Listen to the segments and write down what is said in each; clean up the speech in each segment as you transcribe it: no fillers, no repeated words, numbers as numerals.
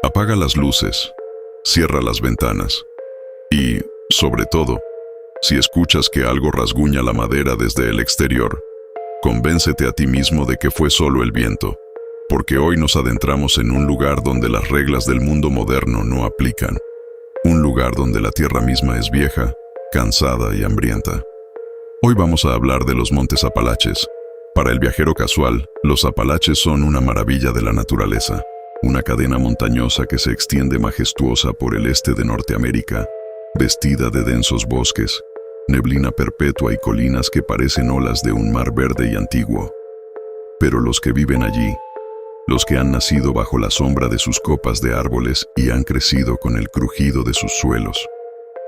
Apaga las luces, cierra las ventanas y, sobre todo, si escuchas que algo rasguña la madera desde el exterior, convéncete a ti mismo de que fue solo el viento, porque hoy nos adentramos en un lugar donde las reglas del mundo moderno no aplican. Un lugar donde la tierra misma es vieja, cansada y hambrienta. Hoy vamos a hablar de los Montes Apalaches. Para el viajero casual, los Apalaches son una maravilla de la naturaleza, una cadena montañosa que se extiende majestuosa por el este de Norteamérica, vestida de densos bosques, neblina perpetua y colinas que parecen olas de un mar verde y antiguo. Pero los que viven allí, los que han nacido bajo la sombra de sus copas de árboles y han crecido con el crujido de sus suelos,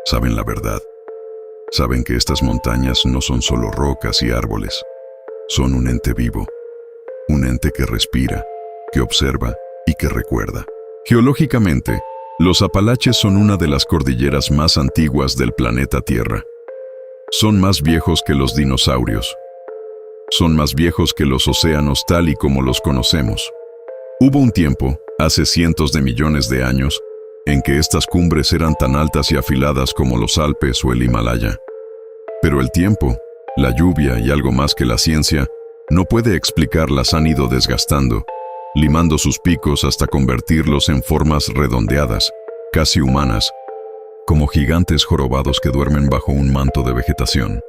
saben la verdad. Saben que estas montañas no son solo rocas y árboles, son un ente vivo, un ente que respira, que observa y que recuerda. Geológicamente, los Apalaches son una de las cordilleras más antiguas del planeta Tierra. Son más viejos que los dinosaurios. Son más viejos que los océanos tal y como los conocemos. Hubo un tiempo, hace cientos de millones de años, en que estas cumbres eran tan altas y afiladas como los Alpes o el Himalaya. Pero el tiempo, la lluvia y algo más que la ciencia, no puede explicarlas, han ido desgastando, limando sus picos hasta convertirlos en formas redondeadas, casi humanas, como gigantes jorobados que duermen bajo un manto de vegetación.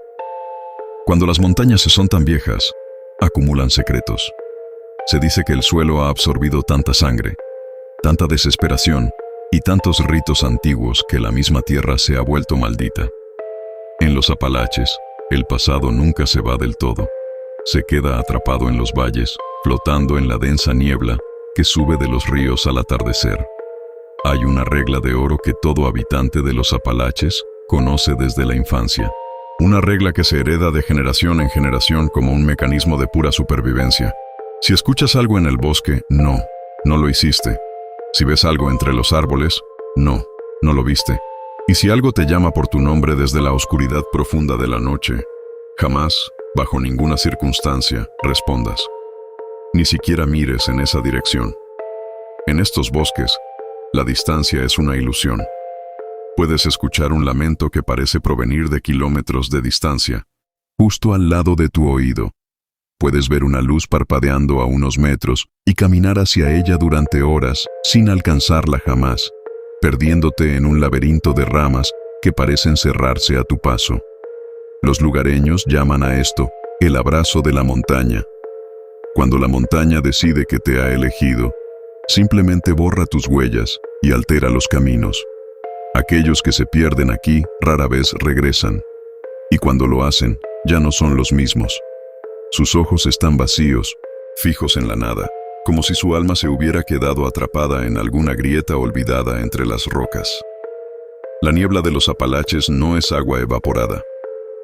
Cuando las montañas se son tan viejas, acumulan secretos. Se dice que el suelo ha absorbido tanta sangre, tanta desesperación y tantos ritos antiguos que la misma tierra se ha vuelto maldita. En los Apalaches, el pasado nunca se va del todo. Se queda atrapado en los valles, flotando en la densa niebla que sube de los ríos al atardecer. Hay una regla de oro que todo habitante de los Apalaches conoce desde la infancia. Una regla que se hereda de generación en generación como un mecanismo de pura supervivencia. Si escuchas algo en el bosque, no lo hiciste. Si ves algo entre los árboles, no lo viste. Y si algo te llama por tu nombre desde la oscuridad profunda de la noche, jamás, bajo ninguna circunstancia, respondas. Ni siquiera mires en esa dirección. En estos bosques, la distancia es una ilusión. Puedes escuchar un lamento que parece provenir de kilómetros de distancia, justo al lado de tu oído. Puedes ver una luz parpadeando a unos metros y caminar hacia ella durante horas sin alcanzarla jamás, perdiéndote en un laberinto de ramas que parecen cerrarse a tu paso. Los lugareños llaman a esto el abrazo de la montaña. Cuando la montaña decide que te ha elegido, simplemente borra tus huellas y altera los caminos. Aquellos que se pierden aquí rara vez regresan, y cuando lo hacen, ya no son los mismos. Sus ojos están vacíos, fijos en la nada, como si su alma se hubiera quedado atrapada en alguna grieta olvidada entre las rocas. La niebla de los Apalaches no es agua evaporada.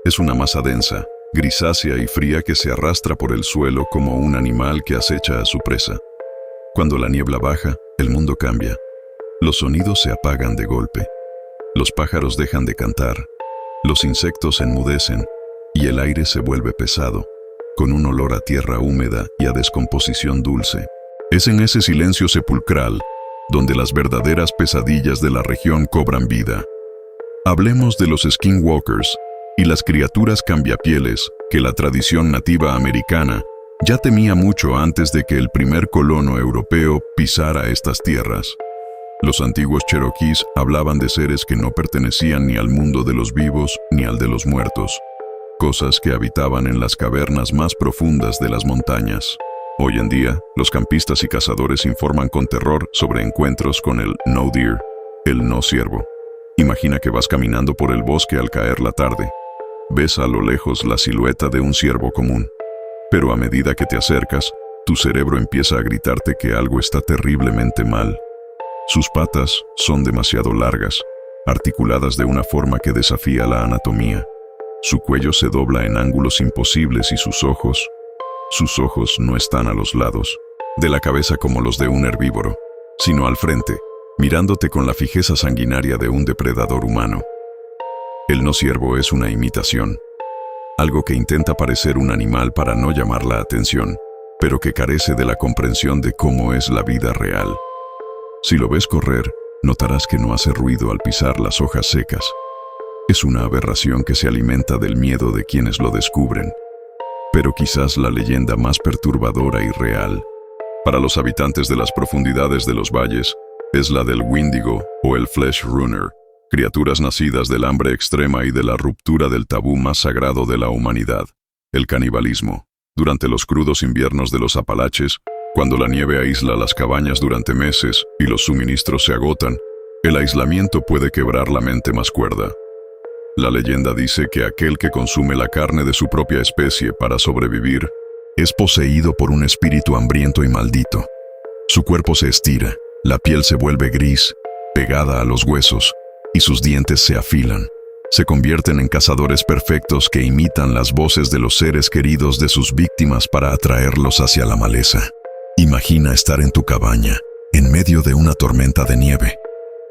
Es una masa densa, grisácea y fría que se arrastra por el suelo como un animal que acecha a su presa. Cuando la niebla baja, el mundo cambia. Los sonidos se apagan de golpe. Los pájaros dejan de cantar. Los insectos enmudecen y el aire se vuelve pesado, con un olor a tierra húmeda y a descomposición dulce. Es en ese silencio sepulcral donde las verdaderas pesadillas de la región cobran vida. Hablemos de los skinwalkers y las criaturas cambiapieles que la tradición nativa americana ya temía mucho antes de que el primer colono europeo pisara estas tierras. Los antiguos cherokees hablaban de seres que no pertenecían ni al mundo de los vivos ni al de los muertos, cosas que habitaban en las cavernas más profundas de las montañas. Hoy en día, los campistas y cazadores informan con terror sobre encuentros con el no deer, el no ciervo. Imagina que vas caminando por el bosque al caer la tarde. Ves a lo lejos la silueta de un ciervo común. Pero a medida que te acercas, tu cerebro empieza a gritarte que algo está terriblemente mal. Sus patas son demasiado largas, articuladas de una forma que desafía la anatomía. Su cuello se dobla en ángulos imposibles y sus ojos no están a los lados de la cabeza como los de un herbívoro, sino al frente, mirándote con la fijeza sanguinaria de un depredador humano. El no ciervo es una imitación, algo que intenta parecer un animal para no llamar la atención, pero que carece de la comprensión de cómo es la vida real. Si lo ves correr, notarás que no hace ruido al pisar las hojas secas. Es una aberración que se alimenta del miedo de quienes lo descubren. Pero quizás la leyenda más perturbadora y real, para los habitantes de las profundidades de los valles, es la del Wendigo o el Flesh Runner, criaturas nacidas del hambre extrema y de la ruptura del tabú más sagrado de la humanidad, el canibalismo. Durante los crudos inviernos de los Apalaches, cuando la nieve aísla las cabañas durante meses y los suministros se agotan, el aislamiento puede quebrar la mente más cuerda. La leyenda dice que aquel que consume la carne de su propia especie para sobrevivir es poseído por un espíritu hambriento y maldito. Su cuerpo se estira, la piel se vuelve gris, pegada a los huesos, y sus dientes se afilan. Se convierten en cazadores perfectos que imitan las voces de los seres queridos de sus víctimas para atraerlos hacia la maleza. Imagina estar en tu cabaña, en medio de una tormenta de nieve.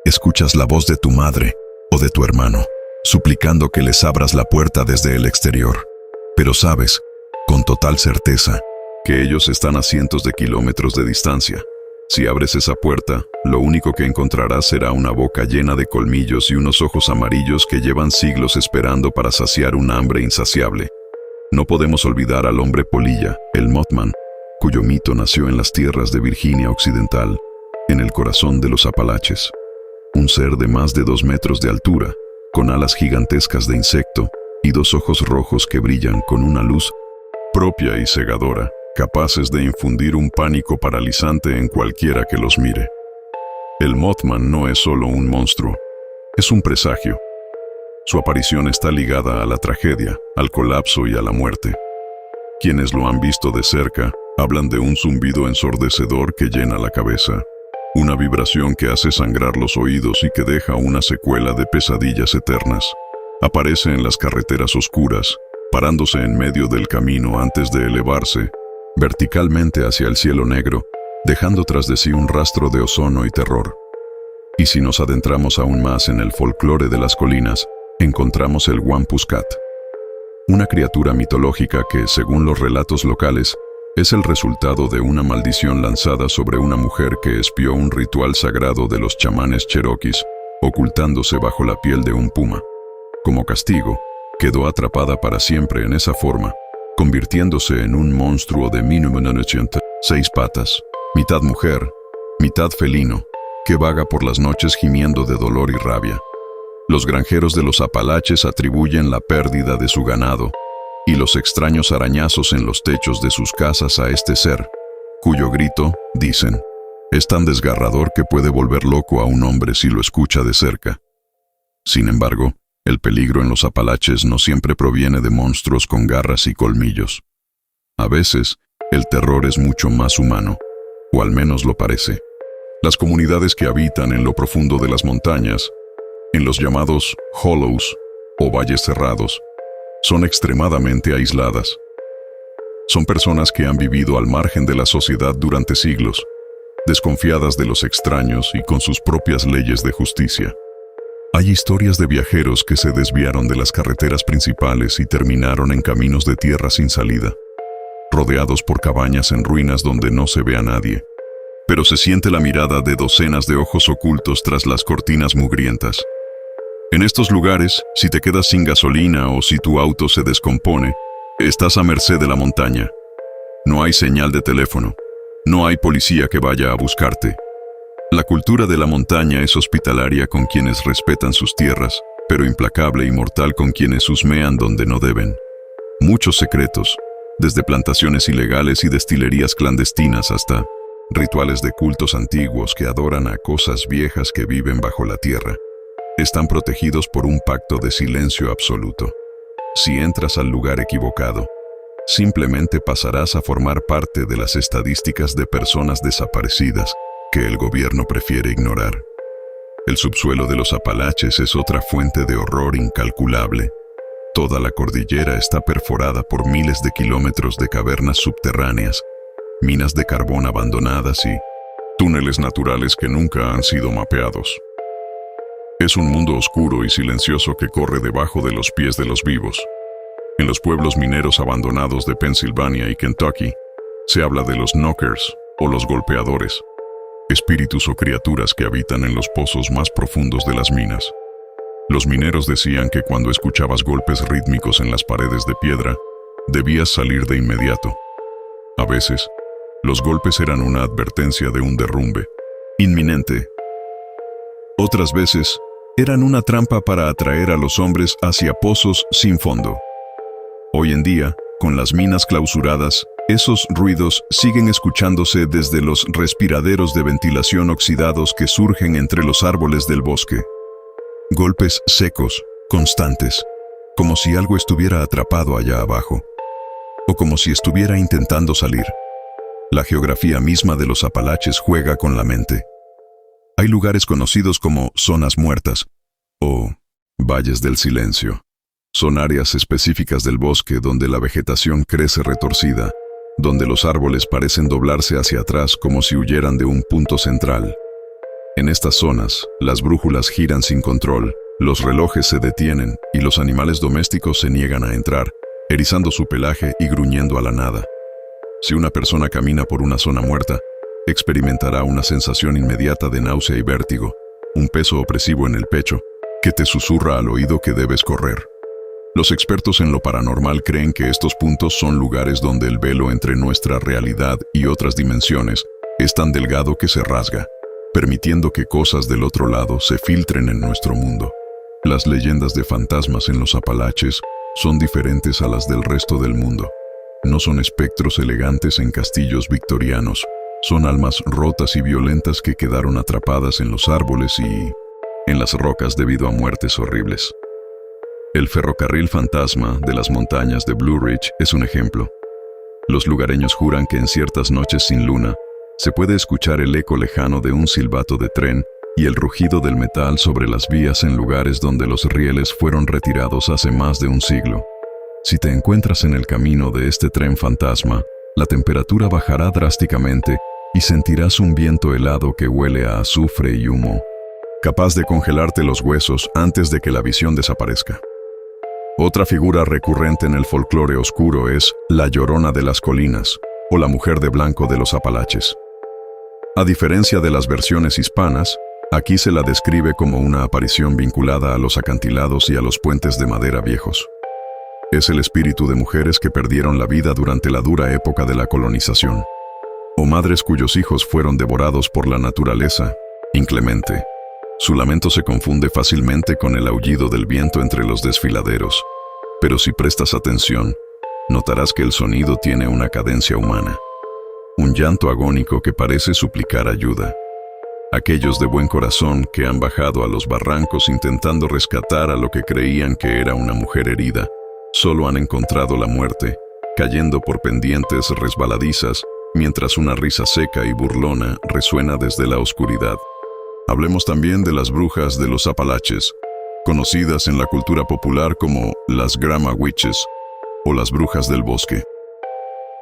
Escuchas la voz de tu madre o de tu hermano, suplicando que les abras la puerta desde el exterior. Pero sabes, con total certeza, que ellos están a cientos de kilómetros de distancia. Si abres esa puerta, lo único que encontrarás será una boca llena de colmillos y unos ojos amarillos que llevan siglos esperando para saciar un hambre insaciable. No podemos olvidar al hombre polilla, el Mothman, cuyo mito nació en las tierras de Virginia Occidental, en el corazón de los Apalaches. Un ser de más de 2 metros de altura, con alas gigantescas de insecto y 2 ojos rojos que brillan con una luz propia y cegadora, capaces de infundir un pánico paralizante en cualquiera que los mire. El Mothman no es solo un monstruo, es un presagio. Su aparición está ligada a la tragedia, al colapso y a la muerte. Quienes lo han visto de cerca hablan de un zumbido ensordecedor que llena la cabeza, una vibración que hace sangrar los oídos y que deja una secuela de pesadillas eternas. Aparece en las carreteras oscuras, parándose en medio del camino antes de elevarse verticalmente hacia el cielo negro, dejando tras de sí un rastro de ozono y terror. Y si nos adentramos aún más en el folclore de las colinas, encontramos el Wampuscat, una criatura mitológica que, según los relatos locales, es el resultado de una maldición lanzada sobre una mujer que espió un ritual sagrado de los chamanes cherokees, ocultándose bajo la piel de un puma. Como castigo, quedó atrapada para siempre en esa forma, convirtiéndose en un monstruo de 6 patas, mitad mujer, mitad felino, que vaga por las noches gimiendo de dolor y rabia. Los granjeros de los Apalaches atribuyen la pérdida de su ganado y los extraños arañazos en los techos de sus casas a este ser, cuyo grito, dicen, es tan desgarrador que puede volver loco a un hombre si lo escucha de cerca. Sin embargo, el peligro en los Apalaches no siempre proviene de monstruos con garras y colmillos. A veces, el terror es mucho más humano, o al menos lo parece. Las comunidades que habitan en lo profundo de las montañas, en los llamados hollows o valles cerrados, son extremadamente aisladas. Son personas que han vivido al margen de la sociedad durante siglos, desconfiadas de los extraños y con sus propias leyes de justicia. Hay historias de viajeros que se desviaron de las carreteras principales y terminaron en caminos de tierra sin salida, rodeados por cabañas en ruinas donde no se ve a nadie, pero se siente la mirada de docenas de ojos ocultos tras las cortinas mugrientas. En estos lugares, si te quedas sin gasolina o si tu auto se descompone, estás a merced de la montaña. No hay señal de teléfono, no hay policía que vaya a buscarte. La cultura de la montaña es hospitalaria con quienes respetan sus tierras, pero implacable y mortal con quienes husmean donde no deben. Muchos secretos, desde plantaciones ilegales y destilerías clandestinas hasta rituales de cultos antiguos que adoran a cosas viejas que viven bajo la tierra, están protegidos por un pacto de silencio absoluto. Si entras al lugar equivocado, simplemente pasarás a formar parte de las estadísticas de personas desaparecidas que el gobierno prefiere ignorar. El subsuelo de los Apalaches es otra fuente de horror incalculable. Toda la cordillera está perforada por miles de kilómetros de cavernas subterráneas, minas de carbón abandonadas y túneles naturales que nunca han sido mapeados. Es un mundo oscuro y silencioso que corre debajo de los pies de los vivos. En los pueblos mineros abandonados de Pensilvania y Kentucky, se habla de los knockers o los golpeadores. espíritus o criaturas que habitan en los pozos más profundos de las minas. Los mineros decían que cuando escuchabas golpes rítmicos en las paredes de piedra, debías salir de inmediato. A veces, los golpes eran una advertencia de un derrumbe inminente. Otras veces, eran una trampa para atraer a los hombres hacia pozos sin fondo. Hoy en día, con las minas clausuradas, esos ruidos siguen escuchándose desde los respiraderos de ventilación oxidados que surgen entre los árboles del bosque. Golpes secos, constantes, como si algo estuviera atrapado allá abajo, o como si estuviera intentando salir. La geografía misma de los Apalaches juega con la mente. Hay lugares conocidos como zonas muertas o valles del silencio. Son áreas específicas del bosque donde la vegetación crece retorcida, donde los árboles parecen doblarse hacia atrás como si huyeran de un punto central. En estas zonas, las brújulas giran sin control, los relojes se detienen y los animales domésticos se niegan a entrar, erizando su pelaje y gruñendo a la nada. Si una persona camina por una zona muerta, experimentará una sensación inmediata de náusea y vértigo, un peso opresivo en el pecho, que te susurra al oído que debes correr. Los expertos en lo paranormal creen que estos puntos son lugares donde el velo entre nuestra realidad y otras dimensiones es tan delgado que se rasga, permitiendo que cosas del otro lado se filtren en nuestro mundo. Las leyendas de fantasmas en los Apalaches son diferentes a las del resto del mundo. No son espectros elegantes en castillos victorianos, son almas rotas y violentas que quedaron atrapadas en los árboles y en las rocas debido a muertes horribles. El ferrocarril fantasma de las montañas de Blue Ridge es un ejemplo. Los lugareños juran que en ciertas noches sin luna, se puede escuchar el eco lejano de un silbato de tren y el rugido del metal sobre las vías en lugares donde los rieles fueron retirados hace más de un siglo. Si te encuentras en el camino de este tren fantasma, la temperatura bajará drásticamente y sentirás un viento helado que huele a azufre y humo, capaz de congelarte los huesos antes de que la visión desaparezca. Otra figura recurrente en el folclore oscuro es la Llorona de las Colinas, o la Mujer de Blanco de los Apalaches. A diferencia de las versiones hispanas, aquí se la describe como una aparición vinculada a los acantilados y a los puentes de madera viejos. Es el espíritu de mujeres que perdieron la vida durante la dura época de la colonización, o madres cuyos hijos fueron devorados por la naturaleza inclemente. Su lamento se confunde fácilmente con el aullido del viento entre los desfiladeros, pero si prestas atención, notarás que el sonido tiene una cadencia humana, un llanto agónico que parece suplicar ayuda. Aquellos de buen corazón que han bajado a los barrancos intentando rescatar a lo que creían que era una mujer herida, solo han encontrado la muerte, cayendo por pendientes resbaladizas, mientras una risa seca y burlona resuena desde la oscuridad. Hablemos también de las brujas de los Apalaches, conocidas en la cultura popular como las Grandma Witches o las brujas del bosque.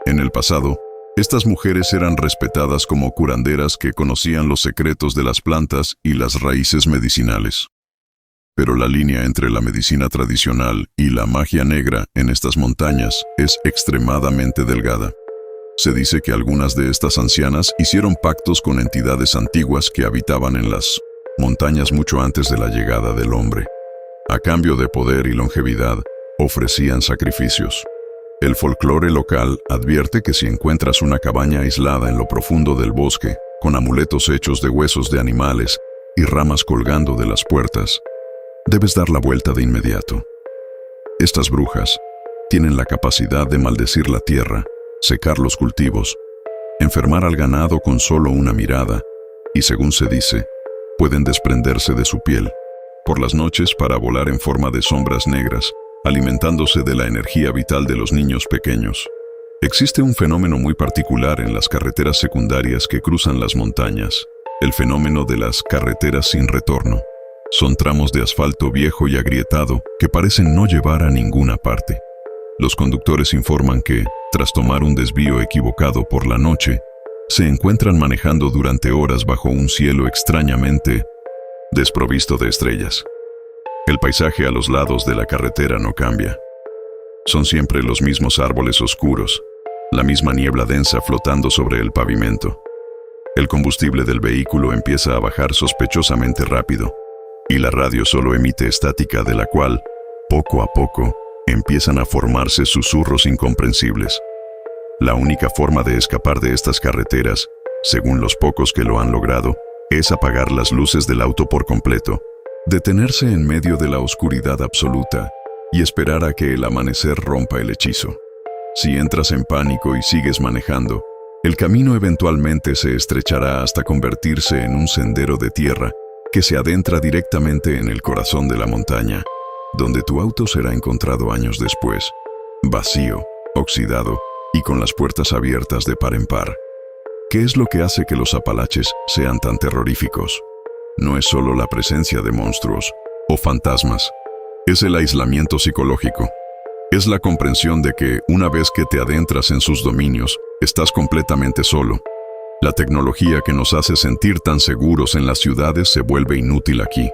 En el pasado, estas mujeres eran respetadas como curanderas que conocían los secretos de las plantas y las raíces medicinales. Pero la línea entre la medicina tradicional y la magia negra en estas montañas es extremadamente delgada. Se dice que algunas de estas ancianas hicieron pactos con entidades antiguas que habitaban en las montañas mucho antes de la llegada del hombre. A cambio de poder y longevidad, ofrecían sacrificios. El folclore local advierte que si encuentras una cabaña aislada en lo profundo del bosque, con amuletos hechos de huesos de animales y ramas colgando de las puertas, debes dar la vuelta de inmediato. Estas brujas tienen la capacidad de maldecir la tierra, secar los cultivos, enfermar al ganado con solo una mirada, y según se dice, pueden desprenderse de su piel por las noches para volar en forma de sombras negras, alimentándose de la energía vital de los niños pequeños. Existe un fenómeno muy particular en las carreteras secundarias que cruzan las montañas, el fenómeno de las carreteras sin retorno. Son tramos de asfalto viejo y agrietado que parecen no llevar a ninguna parte. Los conductores informan que, tras tomar un desvío equivocado por la noche, se encuentran manejando durante horas bajo un cielo extrañamente desprovisto de estrellas. El paisaje a los lados de la carretera no cambia. Son siempre los mismos árboles oscuros, la misma niebla densa flotando sobre el pavimento. El combustible del vehículo empieza a bajar sospechosamente rápido, y la radio solo emite estática de la cual, poco a poco, empiezan a formarse susurros incomprensibles. La única forma de escapar de estas carreteras, según los pocos que lo han logrado, es apagar las luces del auto por completo, detenerse en medio de la oscuridad absoluta y esperar a que el amanecer rompa el hechizo. Si entras en pánico y sigues manejando, el camino eventualmente se estrechará hasta convertirse en un sendero de tierra que se adentra directamente en el corazón de la montaña, donde tu auto será encontrado años después, vacío, oxidado y con las puertas abiertas de par en par. ¿Qué es lo que hace que los Apalaches sean tan terroríficos? No es solo la presencia de monstruos o fantasmas, es el aislamiento psicológico. Es la comprensión de que, una vez que te adentras en sus dominios, estás completamente solo. La tecnología que nos hace sentir tan seguros en las ciudades se vuelve inútil aquí.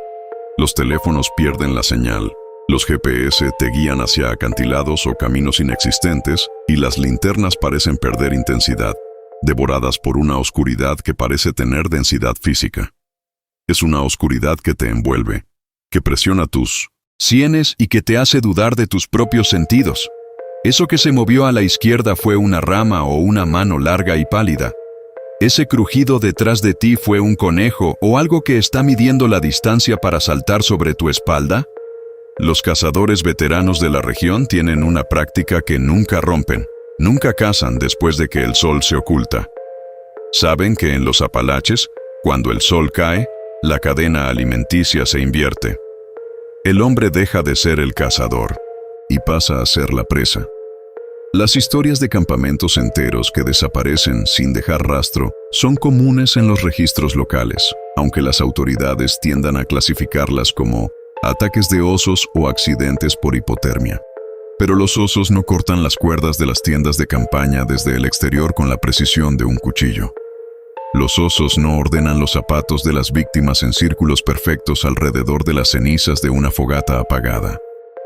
Los teléfonos pierden la señal, los GPS te guían hacia acantilados o caminos inexistentes, y las linternas parecen perder intensidad, devoradas por una oscuridad que parece tener densidad física. Es una oscuridad que te envuelve, que presiona tus sienes y que te hace dudar de tus propios sentidos. Eso que se movió a la izquierda fue una rama o una mano larga y pálida. Ese crujido detrás de ti fue un conejo o algo que está midiendo la distancia para saltar sobre tu espalda. Los cazadores veteranos de la región tienen una práctica que nunca rompen. Nunca cazan después de que el sol se oculta. Saben que en los Apalaches, cuando el sol cae, la cadena alimenticia se invierte. El hombre deja de ser el cazador y pasa a ser la presa. Las historias de campamentos enteros que desaparecen sin dejar rastro son comunes en los registros locales, aunque las autoridades tiendan a clasificarlas como ataques de osos o accidentes por hipotermia. Pero los osos no cortan las cuerdas de las tiendas de campaña desde el exterior con la precisión de un cuchillo. Los osos no ordenan los zapatos de las víctimas en círculos perfectos alrededor de las cenizas de una fogata apagada.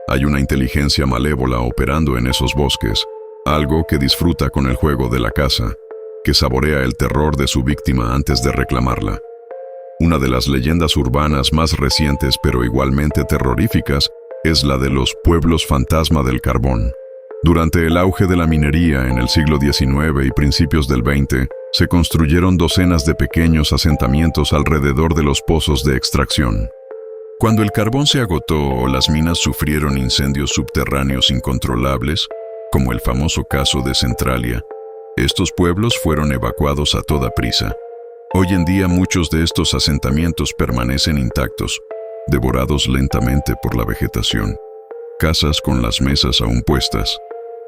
Hay una inteligencia malévola operando en esos bosques, algo que disfruta con el juego de la caza, que saborea el terror de su víctima antes de reclamarla. Una de las leyendas urbanas más recientes pero igualmente terroríficas es la de los pueblos fantasma del carbón. Durante el auge de la minería en el siglo XIX y principios del XX, se construyeron docenas de pequeños asentamientos alrededor de los pozos de extracción. Cuando el carbón se agotó o las minas sufrieron incendios subterráneos incontrolables, como el famoso caso de Centralia, estos pueblos fueron evacuados a toda prisa. Hoy en día muchos de estos asentamientos permanecen intactos, devorados lentamente por la vegetación. Casas con las mesas aún puestas,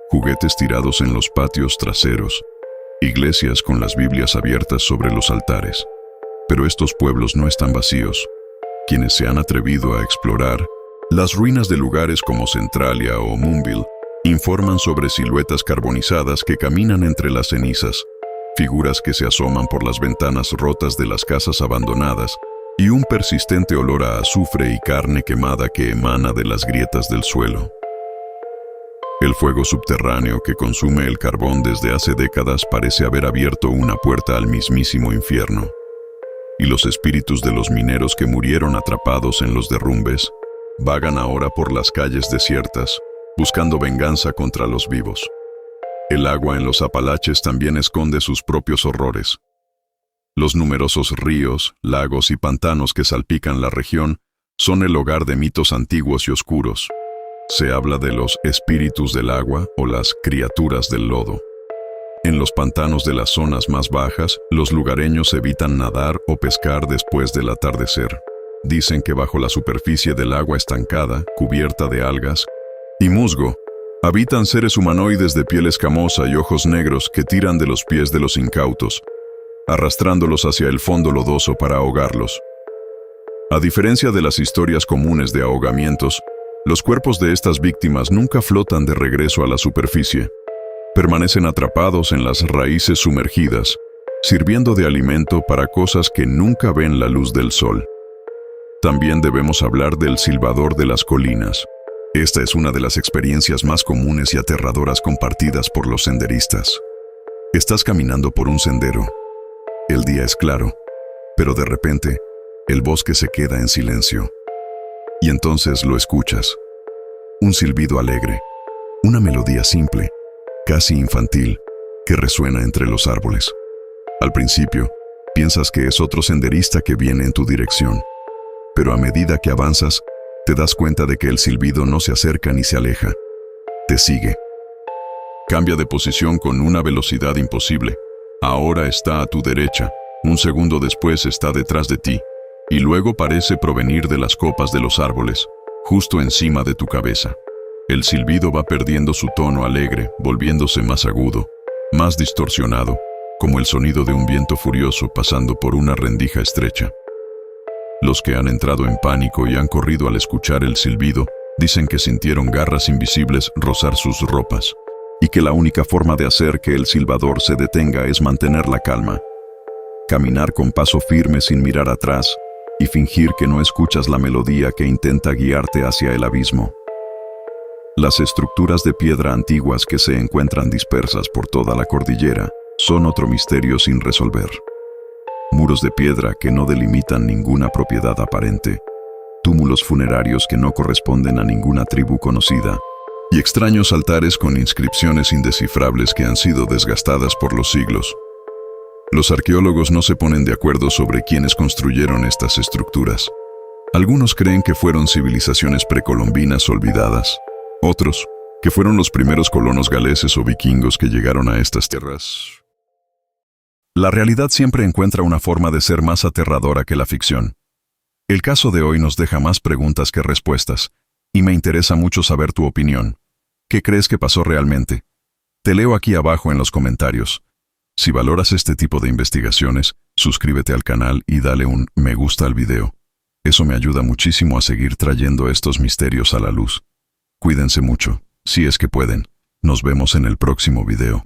juguetes tirados en los patios traseros, iglesias con las Biblias abiertas sobre los altares. Pero estos pueblos no están vacíos. Quienes se han atrevido a explorar las ruinas de lugares como Centralia o Moonville informan sobre siluetas carbonizadas que caminan entre las cenizas, figuras que se asoman por las ventanas rotas de las casas abandonadas y un persistente olor a azufre y carne quemada que emana de las grietas del suelo. El fuego subterráneo que consume el carbón desde hace décadas parece haber abierto una puerta al mismísimo infierno. Y los espíritus de los mineros que murieron atrapados en los derrumbes vagan ahora por las calles desiertas, buscando venganza contra los vivos. El agua en los Apalaches también esconde sus propios horrores. Los numerosos ríos, lagos y pantanos que salpican la región son el hogar de mitos antiguos y oscuros. Se habla de los espíritus del agua o las criaturas del lodo. En los pantanos de las zonas más bajas, los lugareños evitan nadar o pescar después del atardecer. Dicen que bajo la superficie del agua estancada, cubierta de algas y musgo, habitan seres humanoides de piel escamosa y ojos negros que tiran de los pies de los incautos, arrastrándolos hacia el fondo lodoso para ahogarlos. A diferencia de las historias comunes de ahogamientos, los cuerpos de estas víctimas nunca flotan de regreso a la superficie. Permanecen atrapados en las raíces sumergidas, sirviendo de alimento para cosas que nunca ven la luz del sol. También debemos hablar del silbador de las colinas. Esta es una de las experiencias más comunes y aterradoras compartidas por los senderistas. Estás caminando por un sendero. El día es claro, pero de repente, el bosque se queda en silencio. Y entonces lo escuchas. Un silbido alegre, una melodía simple, casi infantil, que resuena entre los árboles. Al principio, piensas que es otro senderista que viene en tu dirección, pero a medida que avanzas, te das cuenta de que el silbido no se acerca ni se aleja. Te sigue. Cambia de posición con una velocidad imposible. Ahora está a tu derecha, un segundo después está detrás de ti, y luego parece provenir de las copas de los árboles, justo encima de tu cabeza. El silbido va perdiendo su tono alegre, volviéndose más agudo, más distorsionado, como el sonido de un viento furioso pasando por una rendija estrecha. Los que han entrado en pánico y han corrido al escuchar el silbido, dicen que sintieron garras invisibles rozar sus ropas, y que la única forma de hacer que el silbador se detenga es mantener la calma. Caminar con paso firme sin mirar atrás, y fingir que no escuchas la melodía que intenta guiarte hacia el abismo. Las estructuras de piedra antiguas que se encuentran dispersas por toda la cordillera son otro misterio sin resolver. Muros de piedra que no delimitan ninguna propiedad aparente, túmulos funerarios que no corresponden a ninguna tribu conocida, y extraños altares con inscripciones indescifrables que han sido desgastadas por los siglos. Los arqueólogos no se ponen de acuerdo sobre quiénes construyeron estas estructuras. Algunos creen que fueron civilizaciones precolombinas olvidadas. Otros, que fueron los primeros colonos galeses o vikingos que llegaron a estas tierras. La realidad siempre encuentra una forma de ser más aterradora que la ficción. El caso de hoy nos deja más preguntas que respuestas, y me interesa mucho saber tu opinión. ¿Qué crees que pasó realmente? Te leo aquí abajo en los comentarios. Si valoras este tipo de investigaciones, suscríbete al canal y dale un me gusta al video. Eso me ayuda muchísimo a seguir trayendo estos misterios a la luz. Cuídense mucho, si es que pueden. Nos vemos en el próximo video.